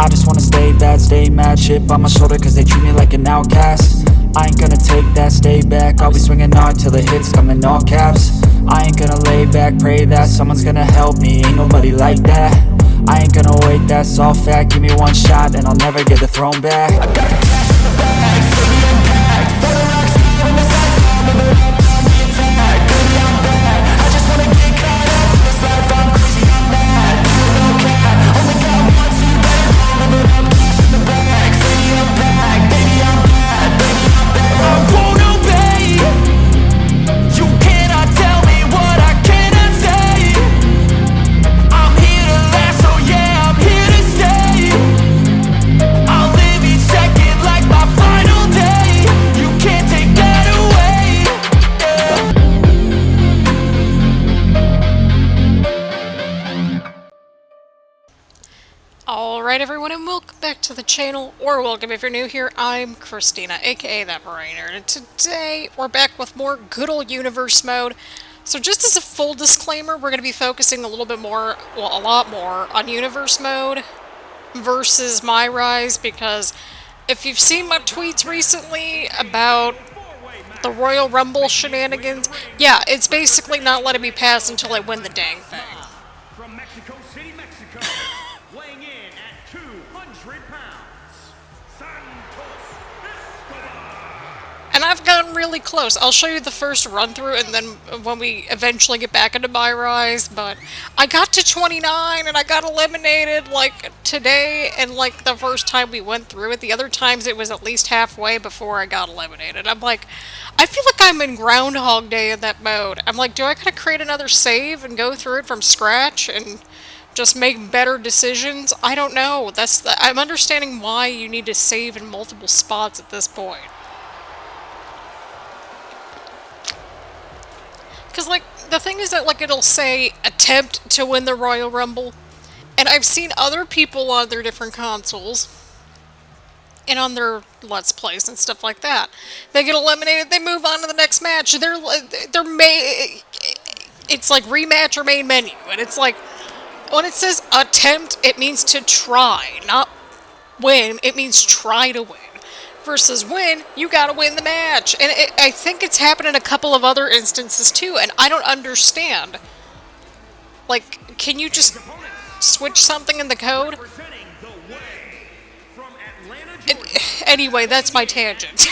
I just wanna stay bad, stay mad, chip on my shoulder cause they treat me like an outcast. I ain't gonna take that, stay back, I'll be swinging hard till the hits come in all caps. I ain't gonna lay back, pray that someone's gonna help me, ain't nobody like that. I ain't gonna wait, that's all fact, give me one shot and I'll never get the throne back. I got cash in the bag, baby I'm back, better rocks when the sights come, but I'm the attack, baby I'm back. I just wanna get caught up in this life, I'm crazy, I'm mad, no cap, only got one, so you better call, but I'm cash in the bag, baby I'm back, baby I'm bad, baby I'm bad. I won't obey, you cannot tell me what I cannot say. I'm here to last, so yeah, I'm here to stay. I'll live each second like my final day. You can't take that away. Alright everyone, and welcome back to the channel, or welcome if you're new here. I'm Christina, aka That Brainer, and today we're back with more good old universe mode. So just as a full disclaimer, we're going to be focusing a little bit more, well, a lot more, on universe mode versus MyRise, because if you've seen my tweets recently about the Royal Rumble shenanigans, yeah, it's basically not letting me pass until I win the dang thing. From Mexico City, Mexico, weighing in at 200 pounds, Santos Escobar. And I've gotten really close. I'll show you the first run through and then when we eventually get back into MyRise, but I got to 29 and I got eliminated like today and like the first time we went through it. The other times it was at least halfway before I got eliminated. I'm like, I feel like I'm in Groundhog Day in that mode. I'm like, do I gotta create another save and go through it from scratch and just make better decisions? I don't know. I'm understanding why you need to save in multiple spots at this point. Because, like, the thing is that, like, it'll say, attempt to win the Royal Rumble. And I've seen other people on their different consoles and on their Let's Plays and stuff like that. They get eliminated, they move on to the next match. It's like rematch or main menu. And it's like, when it says attempt, it means to try, not win. It means try to win. Versus win, you gotta win the match. And I think it's happened in a couple of other instances too, and I don't understand. Like, can you just switch something in the code? Anyway, that's my tangent.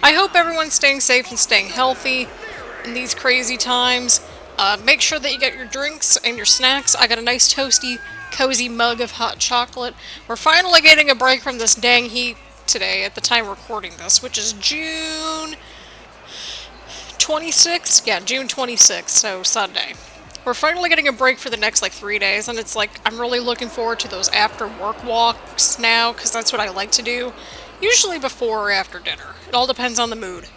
I hope everyone's staying safe and staying healthy in these crazy times. Make sure that you get your drinks and your snacks. I got a nice toasty, cozy mug of hot chocolate. We're finally getting a break from this dang heat today at the time recording this, which is June 26th? Yeah, June 26th, so Sunday. We're finally getting a break for the next, like, 3 days, and it's like, I'm really looking forward to those after-work walks now, because that's what I like to do. Usually before or after dinner. It all depends on the mood.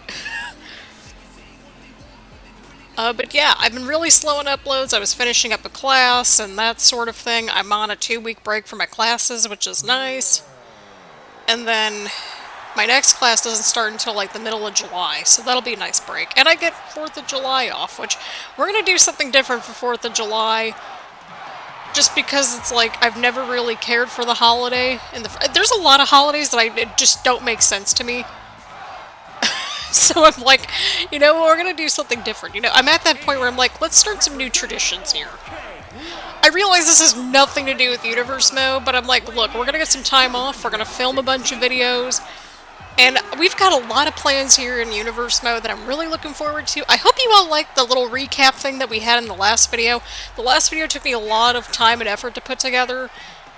But yeah, I've been really slow on uploads. I was finishing up a class and that sort of thing. I'm on a 2-week break for my classes, which is nice. And then my next class doesn't start until like the middle of July, so that'll be a nice break. And I get 4th of July off, which we're going to do something different for 4th of July. Just because it's like, I've never really cared for the holiday. There's a lot of holidays that just don't make sense to me. So I'm like, you know, we're going to do something different. You know, I'm at that point where I'm like, let's start some new traditions here. I realize this has nothing to do with universe mode, but I'm like, look, we're going to get some time off, we're going to film a bunch of videos, and we've got a lot of plans here in universe mode that I'm really looking forward to. I hope you all liked the little recap thing that we had in the last video. The last video took me a lot of time and effort to put together,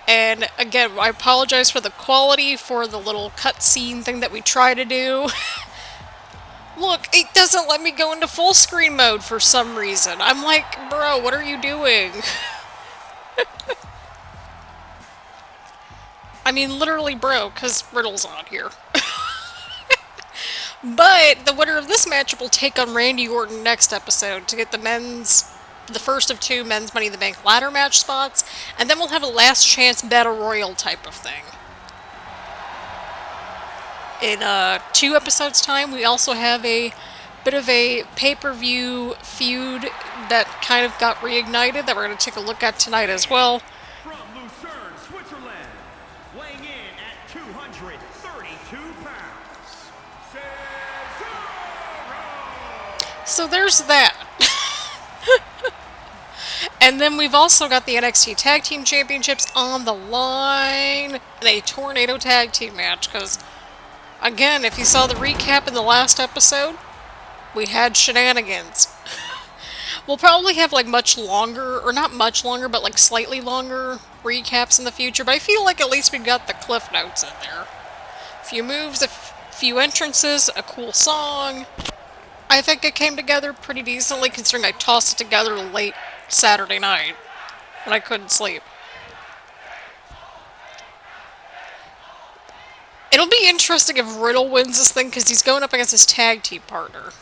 and again, I apologize for the quality for the little cutscene thing that we try to do. Look, it doesn't let me go into full screen mode for some reason. I'm like, bro, what are you doing? I mean, literally, bro, because Riddle's on here. But the winner of this matchup will take on Randy Orton next episode to get the first of 2 men's Money in the Bank ladder match spots, and then we'll have a last chance battle royal type of thing. In 2 episodes' time, we also have a bit of a pay-per-view feud that kind of got reignited that we're going to take a look at tonight as well. From Lucerne, Switzerland, weighing in at 232 pounds, Cesaro! So there's that. And then we've also got the NXT Tag Team Championships on the line in a Tornado Tag Team match, because, again, if you saw the recap in the last episode, we had shenanigans. We'll probably have, like, much longer, or not much longer, but, like, slightly longer recaps in the future, but I feel like at least we got the cliff notes in there. A few moves, a few entrances, a cool song. I think it came together pretty decently, considering I tossed it together late Saturday night when I couldn't sleep. It'll be interesting if Riddle wins this thing, because he's going up against his tag team partner.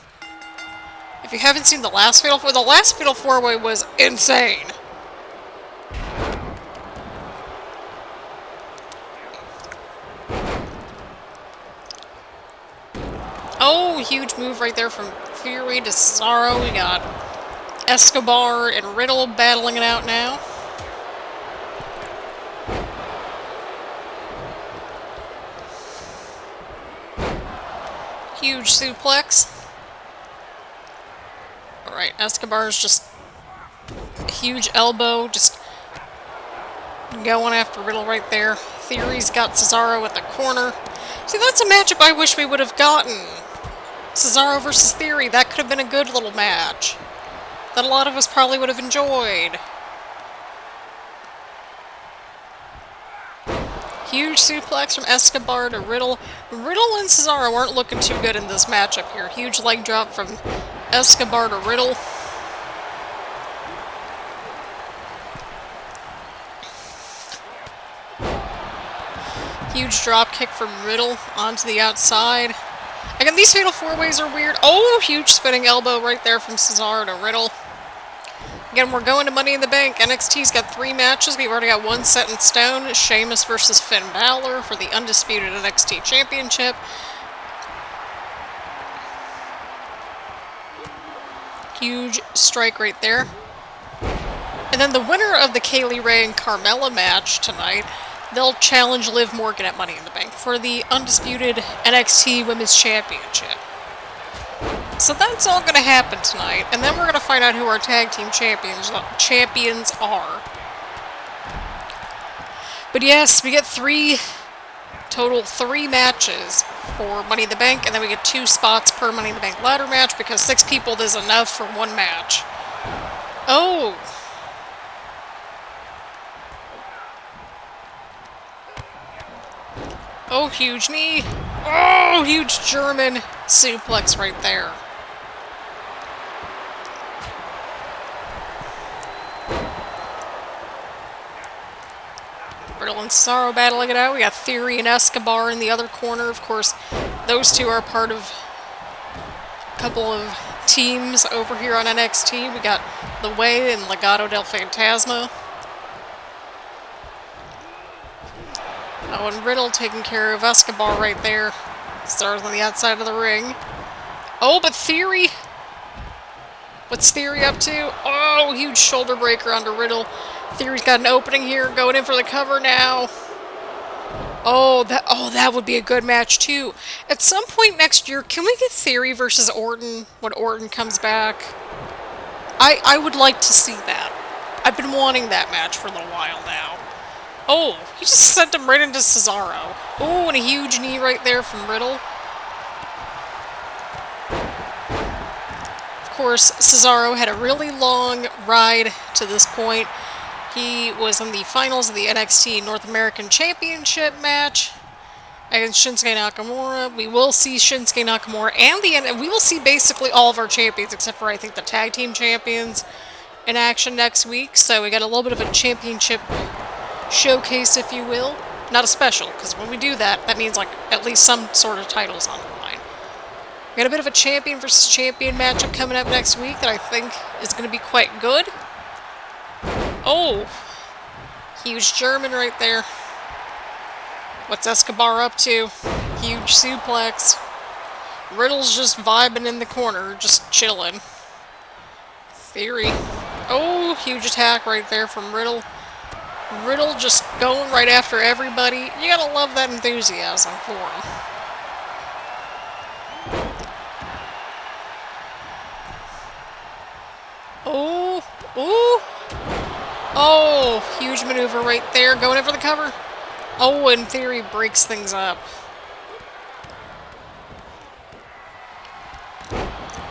If you haven't seen the last Fatal 4, the last Fatal 4-Way was insane. Oh, huge move right there from Fury to Cesaro. We got Escobar and Riddle battling it out now. Huge suplex. Alright, Escobar's just a huge elbow, just going after Riddle right there. Theory's got Cesaro at the corner. See, that's a matchup I wish we would have gotten. Cesaro versus Theory, that could have been a good little match that a lot of us probably would have enjoyed. Huge suplex from Escobar to Riddle. Riddle and Cesaro aren't looking too good in this matchup here. Huge leg drop from Escobar to Riddle. Huge drop kick from Riddle onto the outside. Again, these Fatal 4-Ways are weird. Oh, huge spinning elbow right there from Cesaro to Riddle. Again, we're going to Money in the Bank. NXT's got 3 matches. We've already got one set in stone. Sheamus versus Finn Balor for the undisputed NXT Championship. Huge strike right there. And then the winner of the Kaylee Ray and Carmella match tonight, they'll challenge Liv Morgan at Money in the Bank for the undisputed NXT Women's Championship. So that's all going to happen tonight, and then we're going to find out who our tag team champions are. But yes, we get 3 matches for Money in the Bank, and then we get 2 spots per Money in the Bank ladder match, because 6 people is enough for 1 match. Oh! Oh, huge knee. Oh, huge German suplex right there. Riddle and Cesaro battling it out. We got Theory and Escobar in the other corner. Of course, those 2 are part of a couple of teams over here on NXT. We got The Way and Legado del Fantasma. Oh, and Riddle taking care of Escobar right there. Cesaro's on the outside of the ring. Oh, but Theory... What's Theory up to? Oh, huge shoulder breaker onto Riddle. Theory's got an opening here, going in for the cover now. Oh, that would be a good match too. At some point next year, can we get Theory versus Orton when Orton comes back? I would like to see that. I've been wanting that match for a little while now. Oh, he just sent him right into Cesaro. Oh, and a huge knee right there from Riddle. Of course, Cesaro had a really long ride to this point. He was in the finals of the NXT North American Championship match against Shinsuke Nakamura. We will see Shinsuke Nakamura and we will see basically all of our champions, except for, I think, the tag team champions in action next week. So we got a little bit of a championship showcase, if you will. Not a special, because when we do that, that means, like, at least some sort of titles on the line. We got a bit of a champion versus champion matchup coming up next week that I think is going to be quite good. Oh! Huge German right there. What's Escobar up to? Huge suplex. Riddle's just vibing in the corner, just chilling. Theory. Oh, huge attack right there from Riddle. Riddle just going right after everybody. You gotta love that enthusiasm for him. Oh, ooh. Oh, huge maneuver right there. Going in for the cover. Oh, in theory, breaks things up.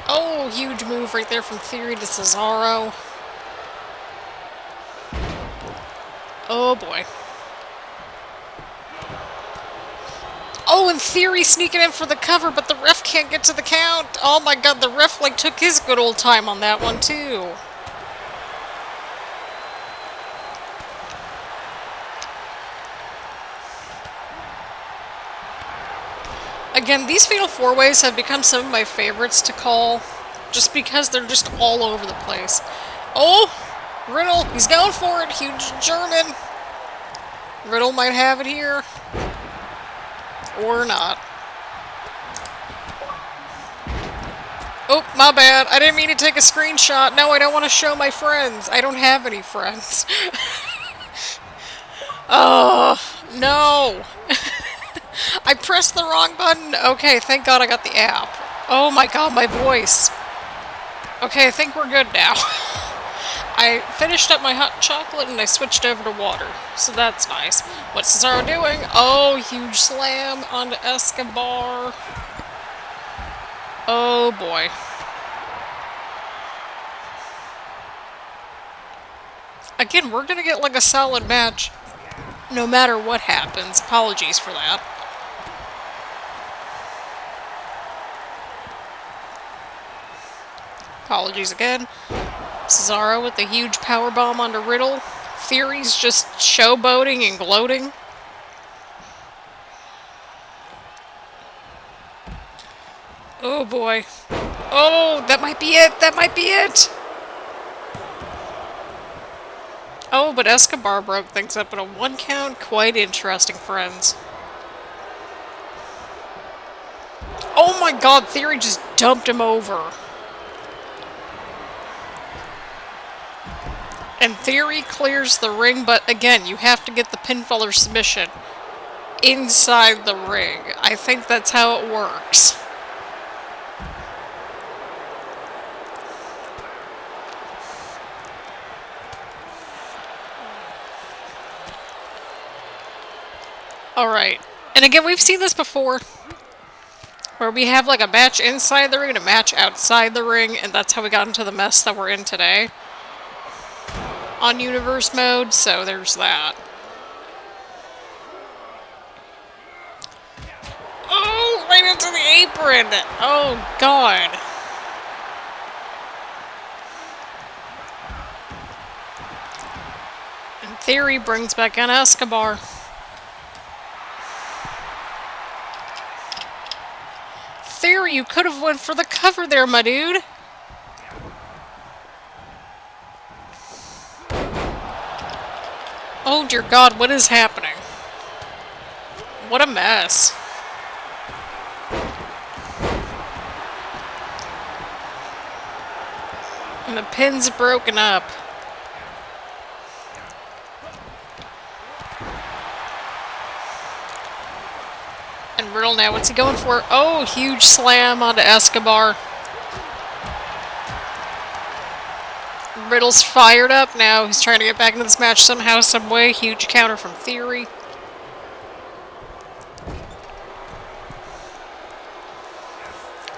Oh, huge move right there from Theory to Cesaro. Oh, boy. Oh, in Theory sneaking in for the cover, but the ref can't get to the count. Oh, my God, the ref, like, took his good old time on that one, too. Again, these Fatal 4-Ways have become some of my favorites to call, just because they're just all over the place. Oh! Riddle, he's going for it. Huge German. Riddle might have it here. Or not. Oh, my bad. I didn't mean to take a screenshot. No, I don't want to show my friends. I don't have any friends. Oh, no. I pressed the wrong button. Okay, thank God I got the app. Oh my God, my voice. Okay, I think we're good now. I finished up my hot chocolate and I switched over to water. So that's nice. What's Cesaro doing? Oh, huge slam onto Escobar. Oh boy. Again, we're gonna get like a solid match no matter what happens. Apologies for that. Apologies again. Cesaro with the huge powerbomb onto Riddle. Theory's just showboating and gloating. Oh boy. Oh, that might be it. That might be it. Oh, but Escobar broke things up in a 1 count. Quite interesting, friends. Oh my God, Theory just dumped him over. And Theory clears the ring, but again, you have to get the pinfall or submission inside the ring. I think that's how it works. Alright. And again, we've seen this before, where we have like a match inside the ring and a match outside the ring, and that's how we got into the mess that we're in today on Universe mode, so there's that. Oh, right into the apron! Oh, God. And Theory brings back in Escobar. Theory, you could have went for the cover there, my dude. Oh dear God, what is happening? What a mess. And the pin's broken up. And Riddle now, what's he going for? Oh, huge slam onto Escobar. Riddle's fired up now. He's trying to get back into this match somehow, some way. Huge counter from Theory.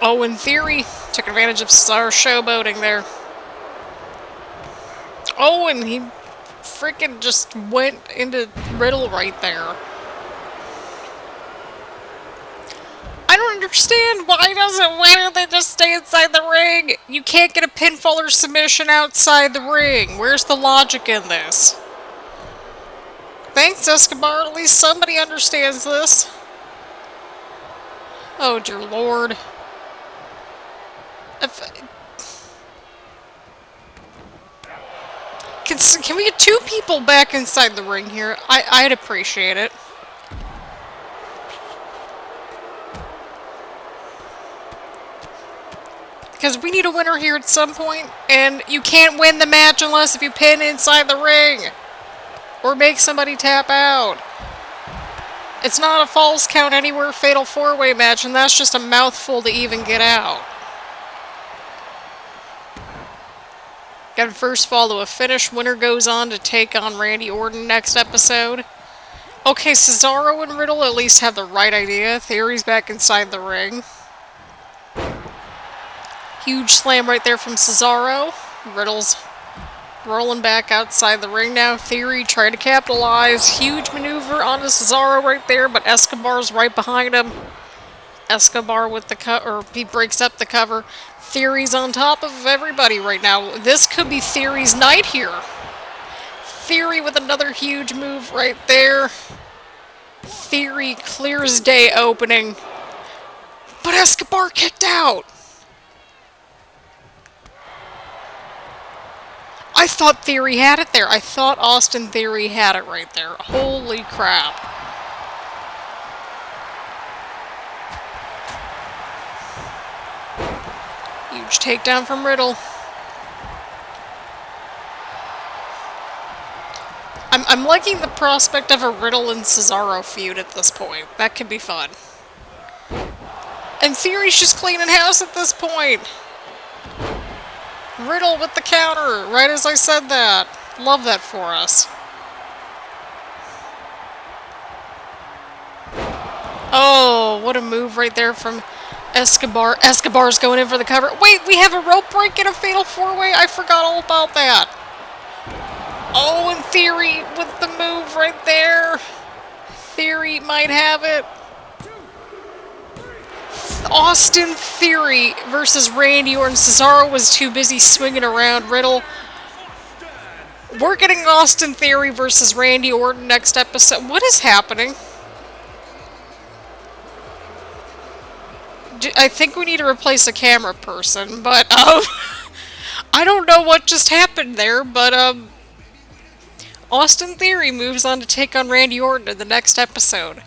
Oh, and Theory took advantage of Cesaro's showboating there. Oh, and he freaking just went into Riddle right there. I don't understand. Why don't they just stay inside the ring? You can't get a pinfall or submission outside the ring. Where's the logic in this? Thanks, Escobar. At least somebody understands this. Oh, dear Lord. Can we get 2 people back inside the ring here? I'd appreciate it. Because we need a winner here at some point, and you can't win the match unless if you pin inside the ring. Or make somebody tap out. It's not a falls count anywhere fatal 4-way match, and that's just a mouthful to even get out. Gotta first follow a finish. Winner goes on to take on Randy Orton next episode. Okay, Cesaro and Riddle at least have the right idea. Theory's back inside the ring. Huge slam right there from Cesaro. Riddle's rolling back outside the ring now. Theory trying to capitalize. Huge maneuver onto Cesaro right there, but Escobar's right behind him. Escobar with the cover, he breaks up the cover. Theory's on top of everybody right now. This could be Theory's night here. Theory with another huge move right there. Theory clears day opening. But Escobar kicked out. I thought Theory had it there. I thought Austin Theory had it right there. Holy crap. Huge takedown from Riddle. I'm liking the prospect of a Riddle and Cesaro feud at this point. That could be fun. And Theory's just cleaning house at this point. Riddle with the counter, right as I said that. Love that for us. Oh, what a move right there from Escobar. Escobar's going in for the cover. Wait, we have a rope break and a fatal 4-way? I forgot all about that. Oh, and Theory with the move right there. Theory might have it. Austin Theory versus Randy Orton. Cesaro was too busy swinging around Riddle. We're getting Austin Theory versus Randy Orton next episode. What is happening? I think we need to replace a camera person, but I don't know what just happened there, but Austin Theory moves on to take on Randy Orton in the next episode.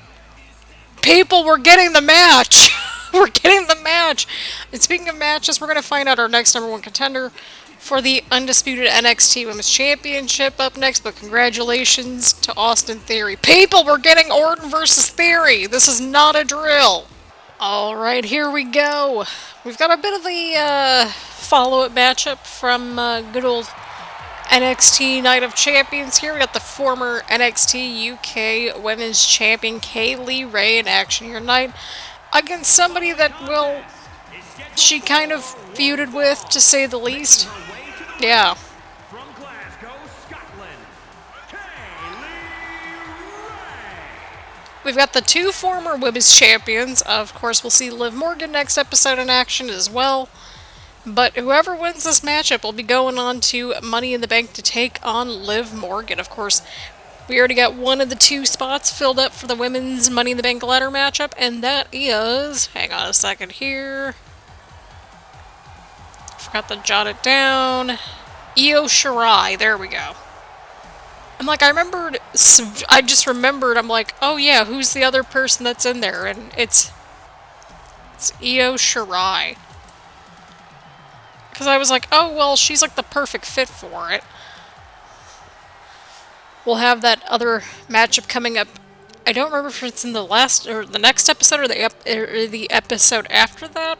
People, we're getting the match! We're getting the match! And speaking of matches, we're going to find out our next #1 contender for the undisputed NXT Women's Championship up next, but congratulations to Austin Theory. People, we're getting Orton versus Theory! This is not a drill! Alright, here we go. We've got a bit of a follow-up matchup from good old NXT Night of Champions here. We got the former NXT UK Women's Champion Kaylee Ray in action here tonight against somebody that, well, she kind of feuded with, to say the least. Yeah. From Glasgow, Scotland, Kaylee Ray. We've got the two former women's champions. Of course, we'll see Liv Morgan next episode in action as well. But whoever wins this matchup will be going on to Money in the Bank to take on Liv Morgan. Of course, we already got one of the two spots filled up for the women's Money in the Bank ladder matchup, and that is... hang on a second here. Forgot to jot it down. Io Shirai. There we go. I'm like, I just remembered, I'm like, oh yeah, who's the other person that's in there? And it's Io Shirai. Because I was like, oh, well, she's like the perfect fit for it. We'll have that other matchup coming up. I don't remember if it's in the last, or the next episode, or the episode after that.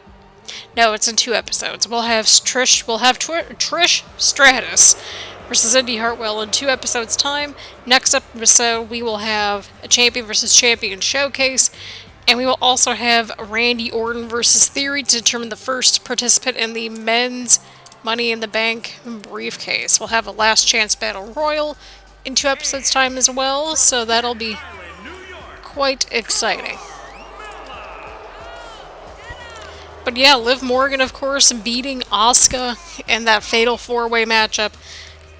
No, it's in 2 episodes. We'll have Trish Stratus versus Indy Hartwell in 2 episodes' time. Next episode, we will have a champion versus champion showcase. And we will also have Randy Orton versus Theory to determine the first participant in the men's Money in the Bank briefcase. We'll have a last chance battle royal in 2 episodes' time as well, so that'll be quite exciting. But yeah, Liv Morgan, of course, beating Asuka in that fatal 4-way matchup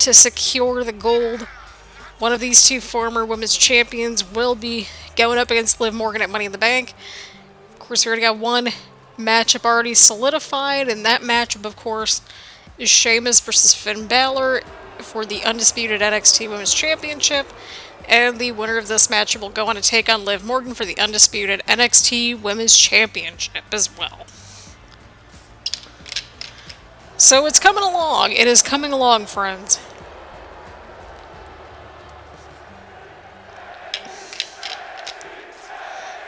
to secure the gold. One of these two former women's champions will be going up against Liv Morgan at Money in the Bank. Of course, we already got one matchup already solidified, and that matchup, of course, is Sheamus versus Finn Balor for the undisputed NXT Women's Championship. And the winner of this matchup will go on to take on Liv Morgan for the undisputed NXT Women's Championship as well. So it's coming along. It is coming along, friends.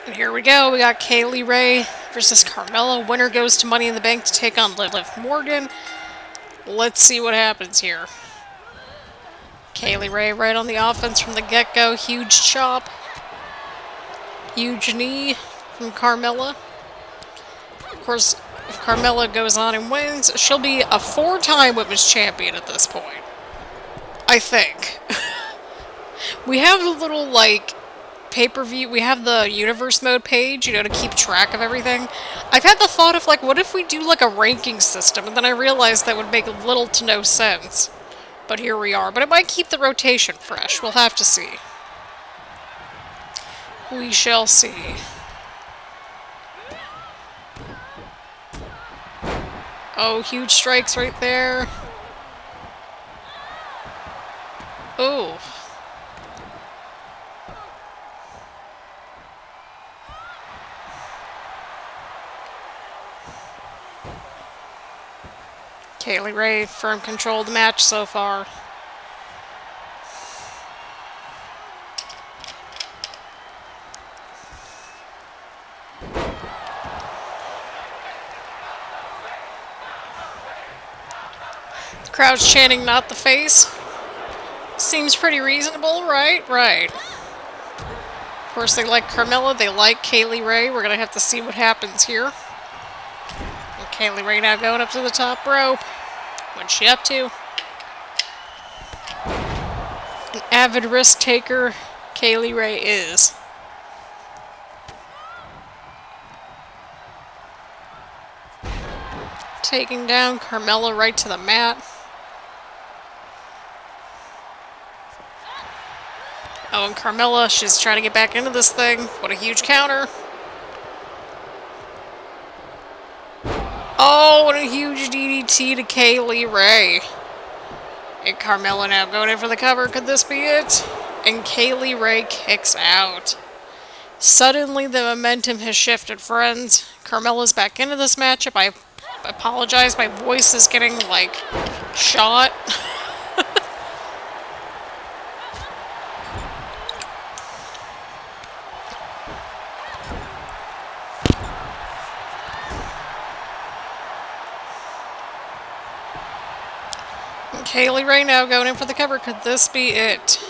And here we go. We got Kaylee Ray versus Carmella. Winner goes to Money in the Bank to take on Liv Morgan. Let's see what happens here. Kaylee Ray right on the offense from the get-go. Huge chop. Huge knee from Carmella. Of course, if Carmella goes on and wins, she'll be a 4-time women's champion at this point. I think. We have a little, like, pay-per-view. We have the universe mode page, you know, to keep track of everything. I've had the thought of, like, what if we do, like, a ranking system? And then I realized that would make little to no sense. But here we are. But it might keep the rotation fresh. We'll have to see. We shall see. Oh, huge strikes right there. Oh. Kaylee Ray, firm control of the match so far. The crowd's chanting, "Not the face." Seems pretty reasonable, right? Right. Of course, they like Carmella, they like Kaylee Ray. We're gonna have to see what happens here. And Kaylee Ray now going up to the top rope. What's she up to? An avid risk taker, Kaylee Ray is. Taking down Carmella right to the mat. Oh, and Carmella, she's trying to get back into this thing. What a huge counter. Oh, and a huge DDT to Kaylee Ray. And Carmella now going in for the cover. Could this be it? And Kaylee Ray kicks out. Suddenly the momentum has shifted, friends. Carmella's back into this matchup. I apologize, my voice is getting, like, shot. Kaylee Ray now going in for the cover. Could this be it?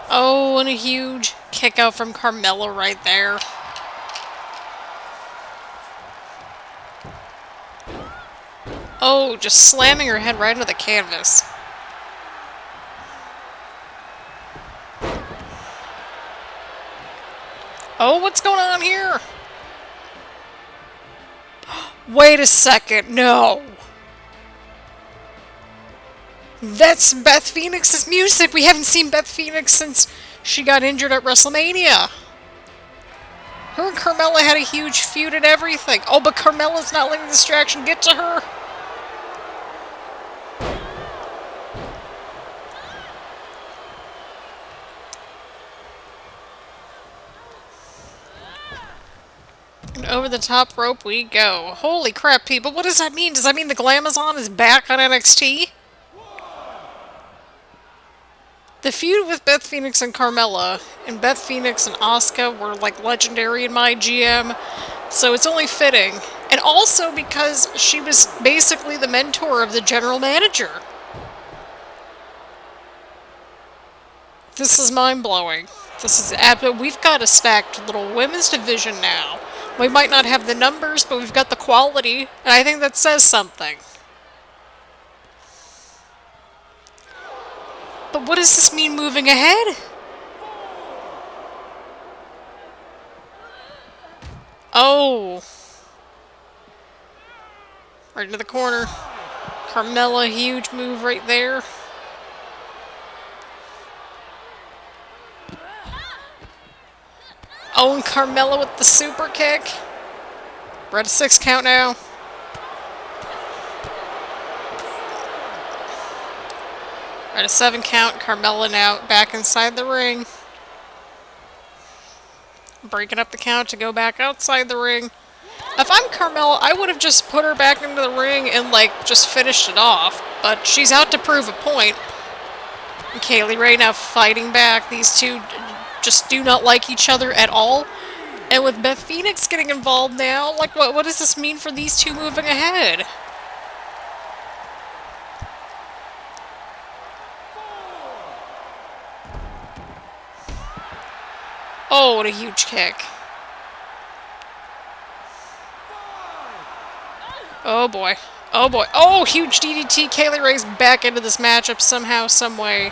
Oh, and a huge kick out from Carmella right there. Oh, just slamming her head right into the canvas. Oh, what's going on here? Wait a second, no. That's Beth Phoenix's music. We haven't seen Beth Phoenix since she got injured at WrestleMania. Her and Carmella had a huge feud and everything. Oh, but Carmella's not letting the distraction get to her. And over the top rope we go. Holy crap, people. What does that mean? Does that mean the Glamazon is back on NXT? The feud with Beth Phoenix and Carmella, and Beth Phoenix and Asuka were, like, legendary in my GM, so it's only fitting. And also because she was basically the mentor of the general manager. This is mind-blowing. This is we've got a stacked little women's division now. We might not have the numbers, but we've got the quality, and I think that says something. But what does this mean moving ahead? Oh. Right into the corner. Carmella, huge move right there. Oh, and Carmella with the super kick. We're at a 6 count now. We're at a 7 count. Carmella now back inside the ring. Breaking up the count to go back outside the ring. If I'm Carmella, I would have just put her back into the ring and, like, just finished it off. But she's out to prove a point. And Kaylee Ray now fighting back. These two just do not like each other at all. And with Beth Phoenix getting involved now, like, what does this mean for these two moving ahead? Oh, what a huge kick. Oh boy. Oh boy. Oh, huge DDT. Kaylee Ray's back into this matchup somehow, some way.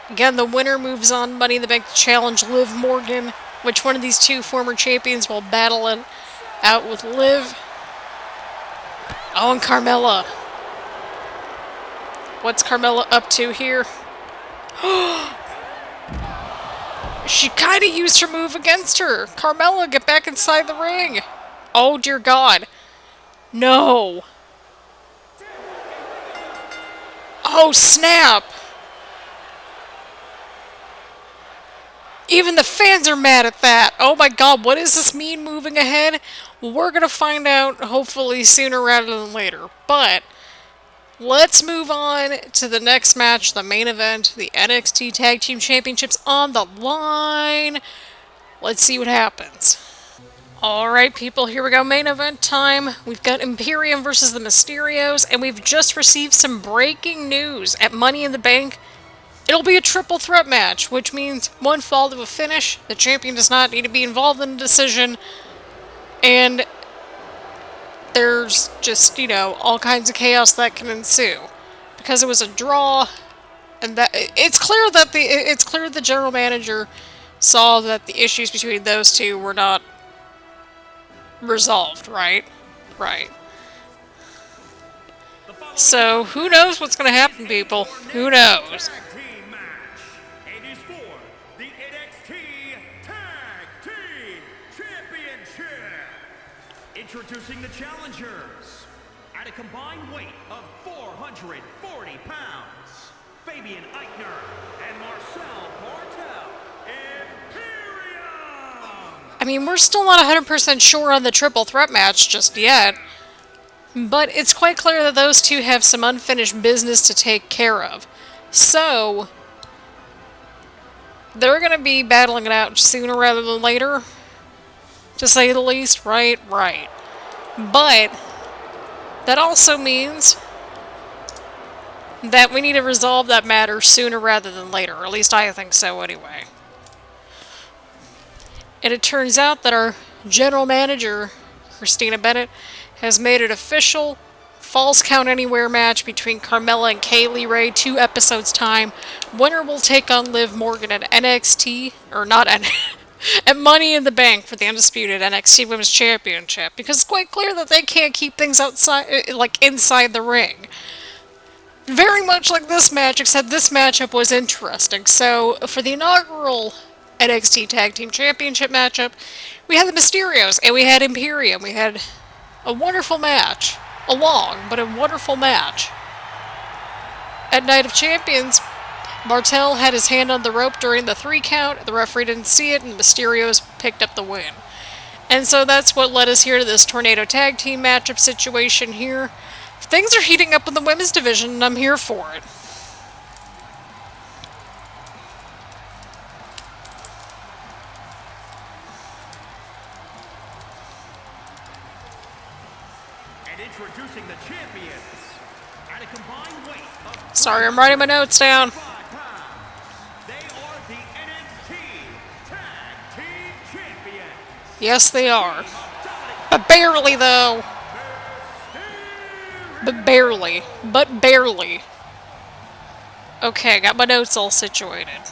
Again, the winner moves on Money in the Bank to challenge Liv Morgan. Which one of these two former champions will battle it out with Liv? Oh, and Carmella. What's Carmella up to here? She kind of used her move against her. Carmella, get back inside the ring. Oh, dear God. No. Oh, snap. Even the fans are mad at that. Oh my God, what does this mean moving ahead? We're going to find out hopefully sooner rather than later. But let's move on to the next match, the main event, the NXT Tag Team Championships on the line. Let's see what happens. Alright people, here we go, main event time. We've got Imperium versus the Mysterios, and we've just received some breaking news at Money in the Bank. It'll be a triple threat match, which means one fall to a finish, the champion does not need to be involved in a decision, and there's just, you know, all kinds of chaos that can ensue. Because it was a draw, and that it's clear that the general manager saw that the issues between those two were not resolved, right? Right. So, who knows what's going to happen, people? Who knows? It is for the NXT Tag Team Championship. Introducing the challengers at a combined weight of 440 pounds, Fabian Eichner and Marcel Bartel. Imperium! I mean, we're still not 100% sure on the triple threat match just yet, but it's quite clear that those two have some unfinished business to take care of. So, they're going to be battling it out sooner rather than later, to say the least. Right. But that also means that we need to resolve that matter sooner rather than later, or at least I think so anyway. And it turns out that our general manager, Christina Bennett, has made it official. Falls Count Anywhere match between Carmella and Kaylee Ray, 2 episodes time. Winner will take on Liv Morgan at NXT, or not at Money in the Bank for the undisputed NXT Women's Championship, because it's quite clear that they can't keep things outside, like inside the ring. Very much like this match, except this matchup was interesting. So for the inaugural NXT Tag Team Championship matchup, we had the Mysterios and we had Imperium. We had a wonderful match. A long, but a wonderful match. At Night of Champions, Bartel had his hand on the rope during the 3 count. The referee didn't see it, and the Mysterios picked up the win. And so that's what led us here to this Tornado Tag Team matchup situation here. Things are heating up in the women's division, and I'm here for it. Introducing the champions at a combined weight of Sorry, I'm writing my notes down. 5 pounds. They are the NXT Tag Team Champions. Yes, they are. But barely, though. But barely. But barely. Okay, got my notes all situated.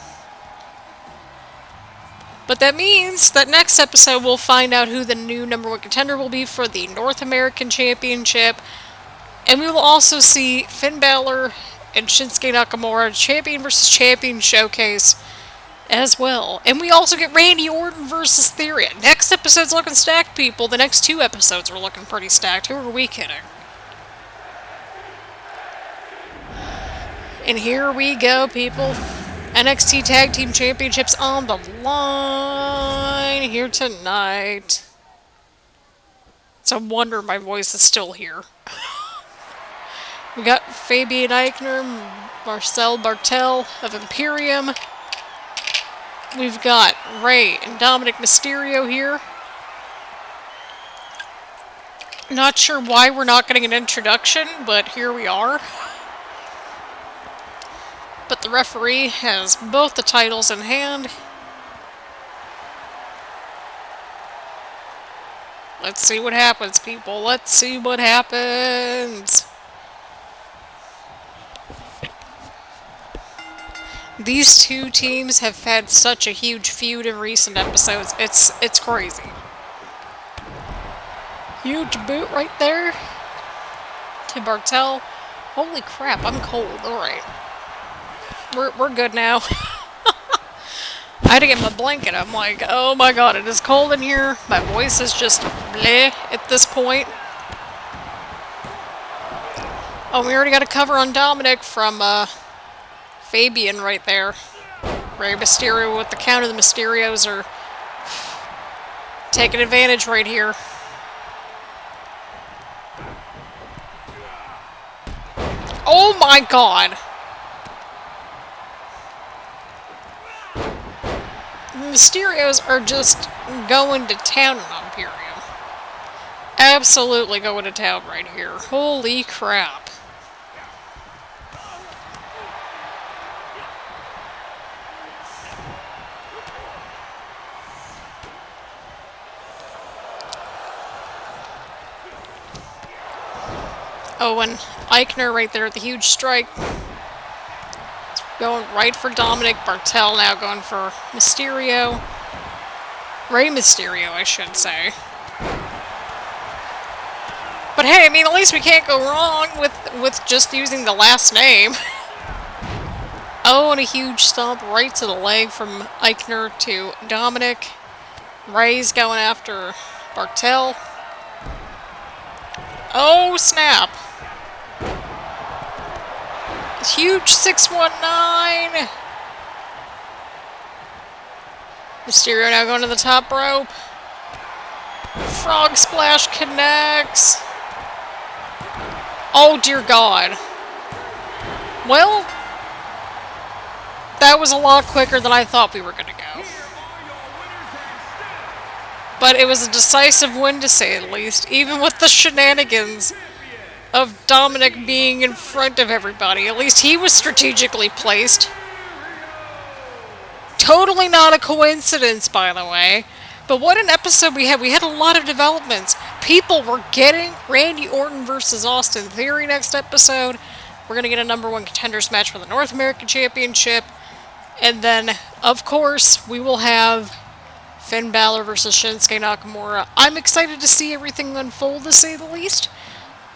But that means that next episode we'll find out who the new #1 contender will be for the North American Championship. And we will also see Finn Balor and Shinsuke Nakamura champion versus champion showcase as well. And we also get Randy Orton versus Theory. Next episode's looking stacked, people. The next 2 episodes are looking pretty stacked. Who are we kidding? And here we go, people. NXT Tag Team Championships on the line here tonight. It's a wonder my voice is still here. We got Fabian Eichner, Marcel Bartel of Imperium. We've got Ray and Dominic Mysterio here. Not sure why we're not getting an introduction, but here we are. But the referee has both the titles in hand. Let's see what happens, people. Let's see what happens. These two teams have had such a huge feud in recent episodes. It's crazy. Huge boot right there to Bartel. Holy crap, I'm cold. Alright. We're good now. I had to get my blanket. I'm like, oh my god, it is cold in here. My voice is just bleh at this point. Oh, we already got a cover on Dominic from Fabian right there. Rey Mysterio with the counter. The Mysterios are taking advantage right here. Oh my god! The Mysterios are just going to town on Imperium. Absolutely going to town right here. Holy crap. Oh, and Eichner right there with the huge strike. Going right for Dominic. Bartel now going for Mysterio. Rey Mysterio, I should say. But hey, I mean, at least we can't go wrong with just using the last name. Oh, and a huge stomp right to the leg from Eichner to Dominic. Rey's going after Bartel. Oh, snap. Huge 619. Mysterio now going to the top rope. Frog splash connects. Oh dear god. Well, that was a lot quicker than I thought we were going to go. But it was a decisive win to say the least, even with the shenanigans of Dominic being in front of everybody. At least he was strategically placed. Totally not a coincidence, by the way. But what an episode we had. We had a lot of developments. People were getting Randy Orton versus Austin Theory next episode. We're going to get a #1 contenders match for the North American Championship. And then, of course, we will have Finn Balor versus Shinsuke Nakamura. I'm excited to see everything unfold, to say the least.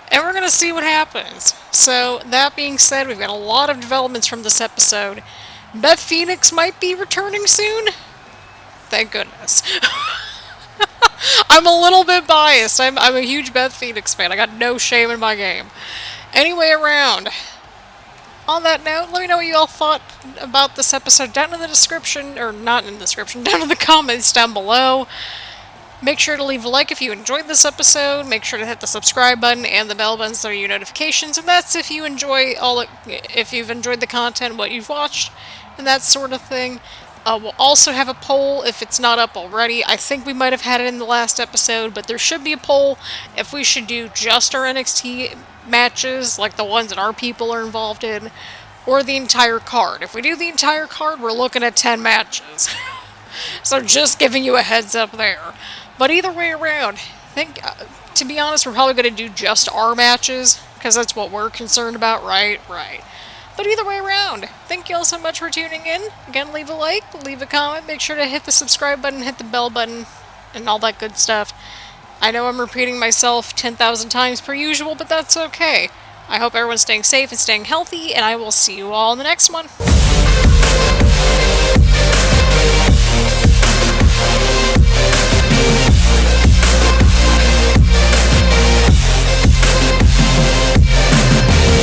And we're going to see what happens. So, that being said, we've got a lot of developments from this episode. Beth Phoenix might be returning soon. Thank goodness. I'm a little bit biased. I'm a huge Beth Phoenix fan. I got no shame in my game. Anyway, around. On that note, let me know what you all thought about this episode down in the description, or not in the description, down in the comments down below. Make sure to leave a like if you enjoyed this episode. Make sure to hit the subscribe button and the bell button so you notifications. And that's if you enjoy if you've enjoyed the content, what you've watched, and that sort of thing. We'll also have a poll if it's not up already. I think we might have had it in the last episode, but there should be a poll if we should do just our NXT matches, like the ones that our people are involved in, or the entire card. If we do the entire card, we're looking at 10 matches. So just giving you a heads up there. But either way around, I think, to be honest, we're probably going to do just our matches, because that's what we're concerned about, right? Right. But either way around, thank you all so much for tuning in. Again, leave a like, leave a comment, make sure to hit the subscribe button, hit the bell button, and all that good stuff. I know I'm repeating myself 10,000 times per usual, but that's okay. I hope everyone's staying safe and staying healthy, and I will see you all in the next one.